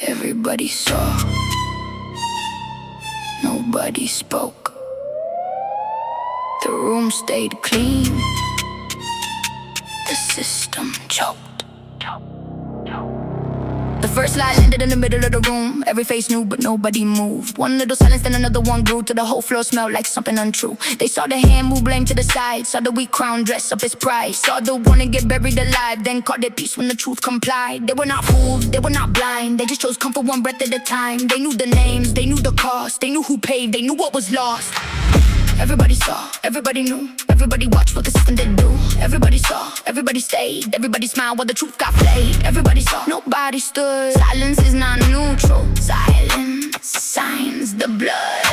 Everybody saw, nobody spoke. The room stayed clean, the system choked. The first lie landed in the middle of the room. Every face knew, but nobody moved. One little silence, then another one grew, till the whole floor smelled like something untrue. They saw the hand move blame to the side, saw the weak crown dress up his pride, saw the one that get buried alive, then caught their peace when the truth complied. They were not fooled, they were not blind, they just chose comfort one breath at a time. They knew the names, they knew the cost, they knew who paid, they knew what was lost. Everybody saw, everybody knew, everybody watched what the system did do. Everybody saw, everybody stayed, everybody smiled while the truth got flayed. Everybody saw, nobody stood. Silence is not neutral, silence signs the blood.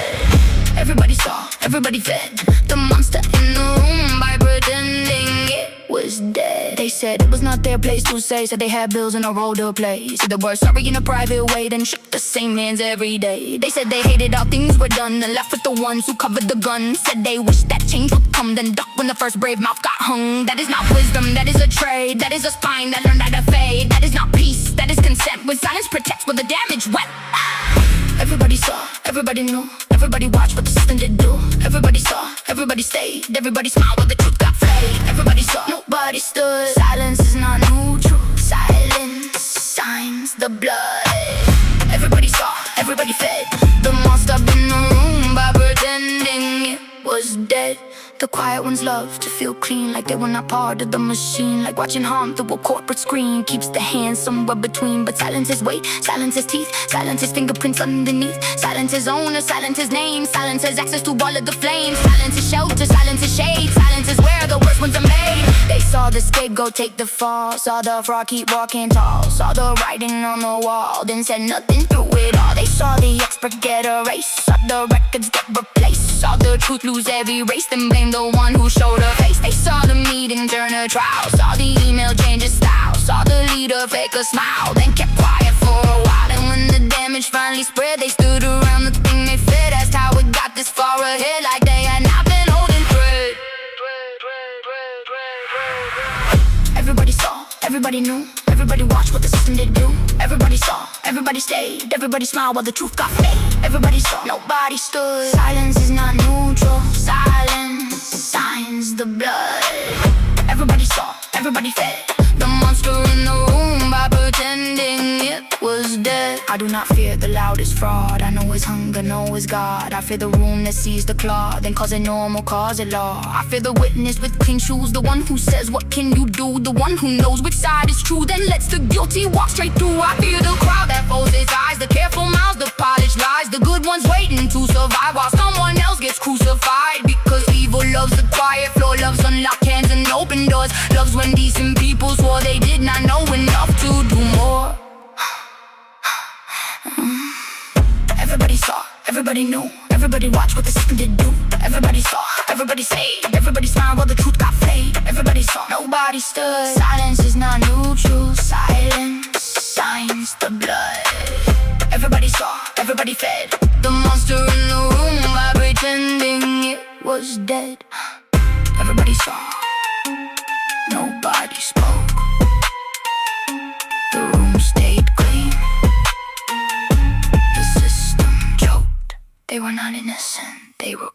Everybody saw, everybody fed the monster in the room by pretending it was dead. They said it was not their place to say, said they had bills and a role to play. Said the word sorry in a private way, then shook the same hands every day. They said they hated how things were done and left with the ones who covered the gun. Said they wished that change would come, then ducked when the first brave mouth got hung. That is not wisdom, that is a trade. That is a spine that learned how to fade. That is not peace, that is consent. When silence protects, when the damage wet. Everybody saw, everybody knew, everybody watched what the system did do. Everybody saw, everybody stayed, everybody smiled while the truth got flayed. Everybody saw, nobody stood. Silence is not neutral, silence signs the blood. Everybody saw, everybody fed the monster in the room by pretending it was dead. The quiet ones love to feel clean, like they were not part of the machine. Like watching harm through a corporate screen, keeps the hands somewhere between. But silence is weight, silence is teeth, silence is fingerprints underneath. Silence is owner, silence is name, silence has access to all of the flames. Silence is shelter, silence is shade, silence is where the worst ones are made. They saw the scapegoat take the fall, saw the fraud keep walking tall, saw the writing on the wall, then said nothing through it all. They saw the expert get erased, saw the records get replaced, saw the truth lose every race, then blame the one who showed her face. They saw the meeting turn a trial, saw the email change its style, saw the leader fake a smile, then kept quiet for a while. And when the damage finally spread, they stood around the thing they fed, asked how it got this far ahead, like they had not been holding thread. Everybody saw, everybody knew, everybody watched what the system did do. Everybody saw, everybody stayed, everybody smiled while the truth got flayed. Everybody saw, nobody stood. Silence is not neutral, silence signs the blood. Everybody saw, everybody fed the monster in the room by pretending it was dead. I do not fear the loudest fraud, I know his hunger, know his God. I fear the room that sees the claw, then calls it normal, calls it law. I fear the witness with clean shoes, the one who says what can you do, the one who knows which side is true, then lets the guilty walk straight through. I fear the crowd that folds its eyes, the careful mouths, the polished lies, the good ones waiting to survive while someone else gets crucified. Because evil loves the quiet floor, loves unlocked hands and open doors, loves when decent people swore they did not know enough to do more. Everybody saw, everybody knew, everybody watched what the system did do. Everybody saw, everybody saved, everybody smiled while the truth got flayed. Everybody saw, nobody stood. Silence is not neutral, silence signs the blood. Everybody saw, everybody fed the monster in the room by pretending it was dead. Everybody saw, nobody spoke. The room stayed clean, the system choked. They were not innocent, they were